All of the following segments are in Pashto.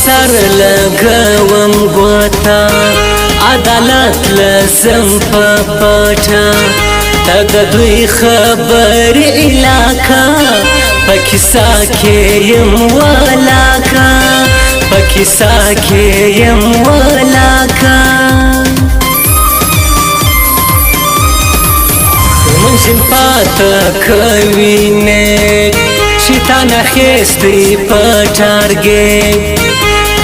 سر لګوم ګوتا عدالت لزم په پټه ته د دوی خبر علاقه په کیسه کې یم ولاکه په کیسه کې یم ولاکه منشن پاته کوي نیک شیطان اخیستی په ټارګېټ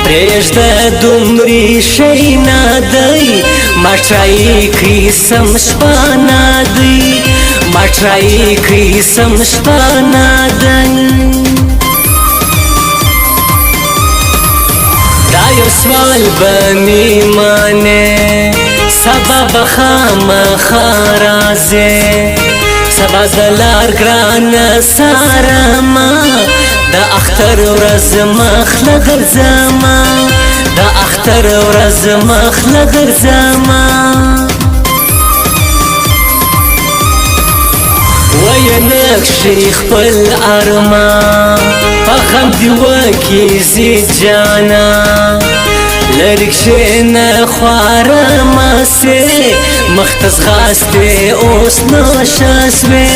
پرېږده دومرې شی نه دی ما ټرای کړي سم شپه نه دی ما ټرای کړي سم شپه نه دی دا یو سوال به مې منې سبا به خامخا راځې سبا د لار ګرانه سارما د اختر ورځ مخله ګرځما د اختر ورځ مخله ګرځما وای نقشې خپل ارمان په غم دې وکړي زید جانا لرګ کښېنه خواره مسې مخ ته ځغاستې اوس نوشه سوې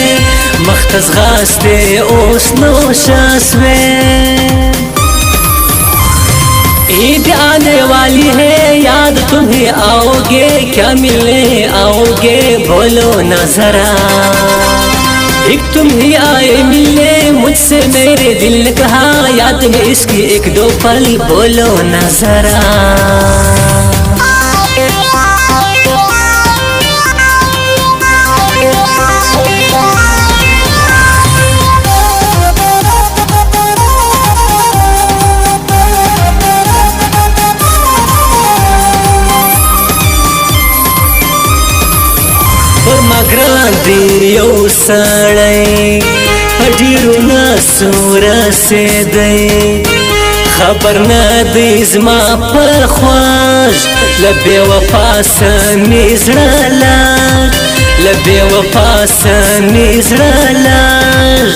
مخ ته ځغاستې اوس نوشه سوې عید آنے والی ہے یاد تمہیں آؤ گے کیا ملنے آؤ گے بولو نہ ذرا ایک تم ہی آئے ملنے مجھ سے میرے دل نے کہا یاد میں اس کی ایک دو پل بولو نہ ذرا ګران دی یو سړی په ډېرو نسو رسېدی خبر نه دی زما په خوږ له بې وفا څه مې زړه لږ له بې وفا څه مې زړه لږ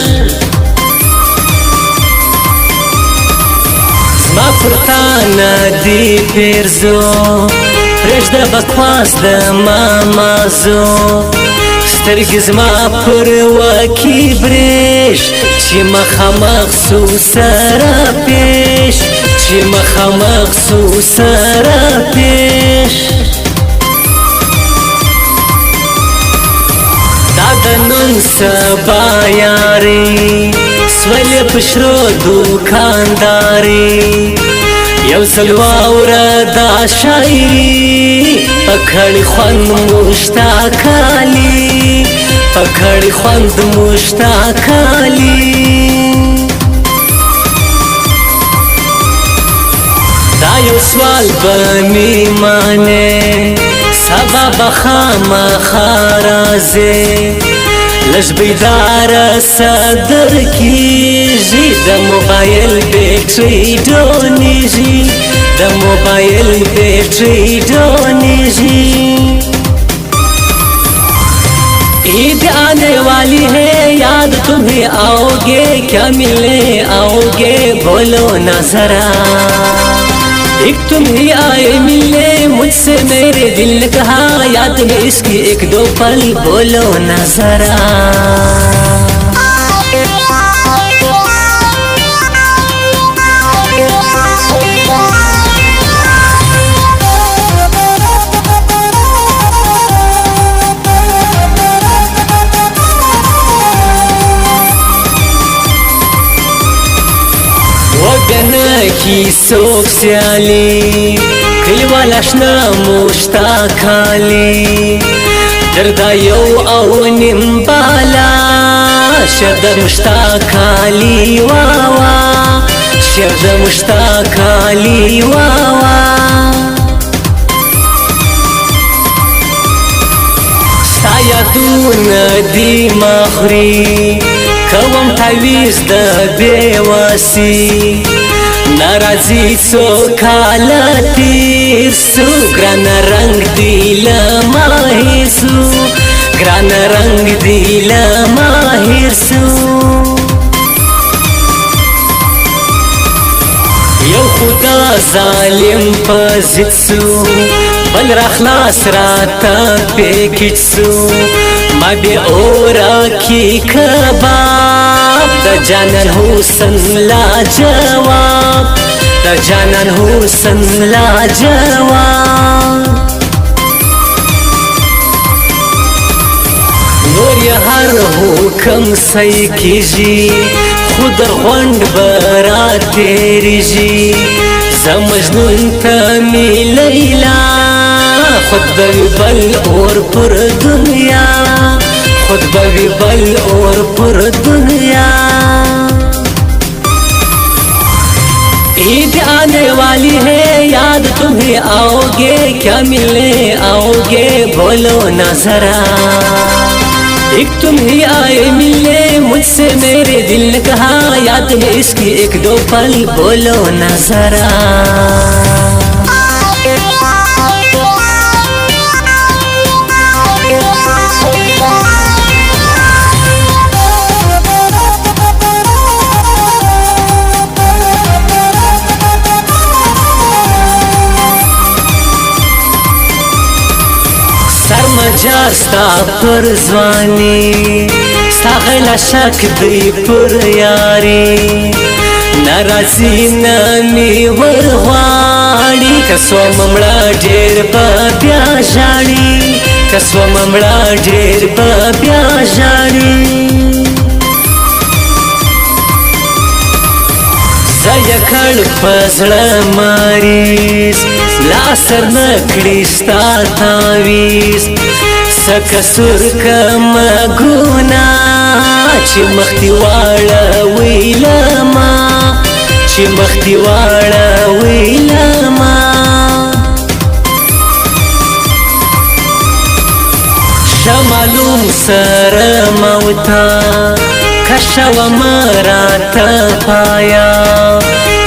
زما پر تا نه دی پیرزو پرېږده بکواس د مامازو سترګې زما پر وکي برېښ چې مخامخ سو سره پیش چې مخامخ سو سره پیش دا د نن سبا یاري سولې په شرو دوکانداري یو ځل واوره دا شاعري په کړي خوند مشتاقالي په کړي خوند مشتاقالي دا یو سوال به مې منې سبا به خامخا راځې لږ بیداره صدر کېږي د موبایل بیټرۍ ډونېږي د موبایل بیٹری ڈونیږي عید آنے والی ہے یاد تمہیں آؤ گے کیا ملنے آؤ گے بولو نہ ذرا ایک تم ہی آئے ملنے مجھ سے میرے دل نے کہا یاد میں اس کی ایک دو پل بولو نہ ذرا کی سوک سیالی کلیوال اشنا مشتاقالی دردا یو او نیم بالا شرد مشتاقالی واوا شرد مشتاقالی واوا ستا یادون دی مخری کوم تعویز د بیواسی ناراضی څو کاله تیر سو ګران رنگ دی له ماهر سو ګران رنگ دی له ماهر سو یو خدا ظالم پزید سو بل را خلاص راتا پیکٹ سو ما بی اورا کی کباب دا جانان حسن لا جواب دا جانان حسن لا جواب نور یې هر حکم صحیح کیږي خود غونډ به را تېرېږي زه مجنون ته می لیلا خود به وي بل اور پر دنیا خود به وي بل اور پر دنیا عید آنے والی ہے یاد تمہیں آؤ گے کیا ملنے آؤ گے بولو نہ ذرا ایک تم ہی آئے ملنے مجھ سے میرے دل نے کہا یاد میں اس کی ایک دو پل بولو نہ ذرا سرمجار ستا پر ځواني ستا غلا شک دی پر یاري ناراضي نه مې ورغواړي که سومه مړه ډېر به بیا ژاړي که سومه مړه ډېر به بیا ژاړي زه یې کړ په زړه مریض لا سر نه کړي ستا تعویض څه قصور کمه ګناه چې مخ دې واړوي له ما چې مخ دې واړوي له ما شه معلوم سره موته که شومه راته پایا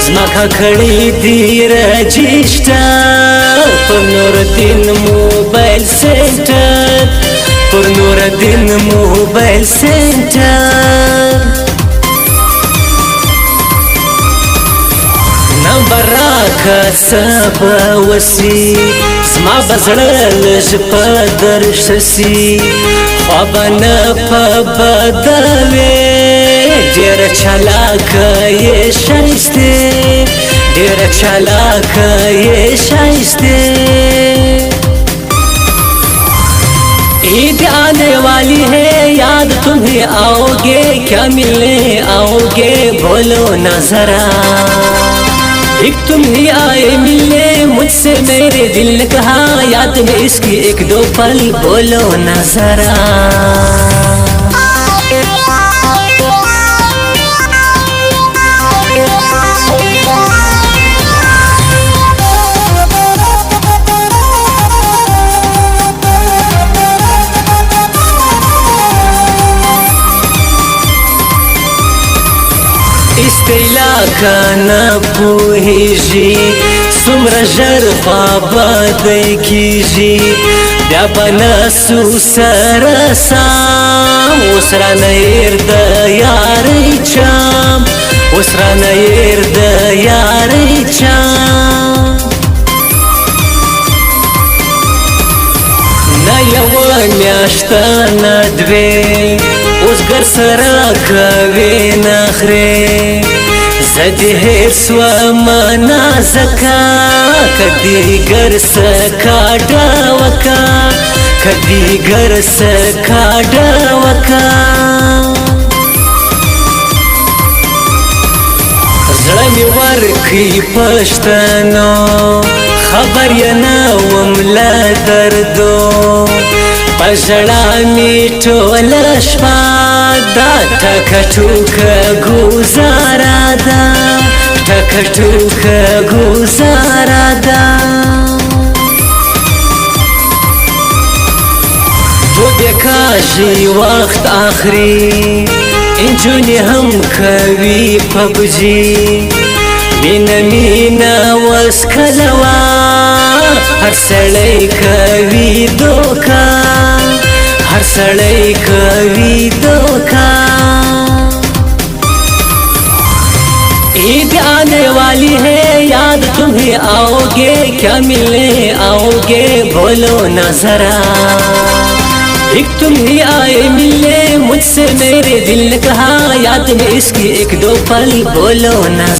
زما کړي دي رجسټر پر نورالدین موبایل سنټر پر نورالدین موبایل سنټر نمبر راکه څه به وسي زما به زړه لږ په درشه سي خوا به نه په بده وې ډېره چالاکه یې ښایستې ډېره چالاکه یې ښایستې عید آنے والی ہے یاد تمہیں آؤ گے کیا ملنے آؤ گے بولو نہ ذرا ایک تم ہی آئے ملنے مجھ سے میرے دل نے کہا یاد میں اس کی ایک دو پل بولو نہ ذرا استیلا کانا پوهیږي څومره ژر خوابدی کیږي بیا به نسو سره سام اوس رانه هېر د یارۍ چام اوس رانه هېر د یارۍ چام نه یوه میاشته نه دوې اوس ګر سره کوي نخرې زه دې هېر سومه نازکه که دې ګر څه کاډه وکه که دې ګر څه کاډه وکه زړه مې ورکړي پښتنو خبر یې نه وم له دردو په ژړا مې ټوله شپه دا ټکه ټوکه ګوزاره ده ټکه ټوکه ګوزاره ده تو بېکاږي وخت اخري انجونې هم کوي پبجي مینه مینه اوس کله وه هر سړی کوي دوکه हर सड़ई कवि धोखा। ईद आने वाली है याद तुम्हें तुम्हें आओगे, क्या मिलने आओगे बोलो ना जरा। एक तुम ही आए मिलने मुझसे, मेरे दिल ने कहा याद में इसकी एक दो पल बोलो ना।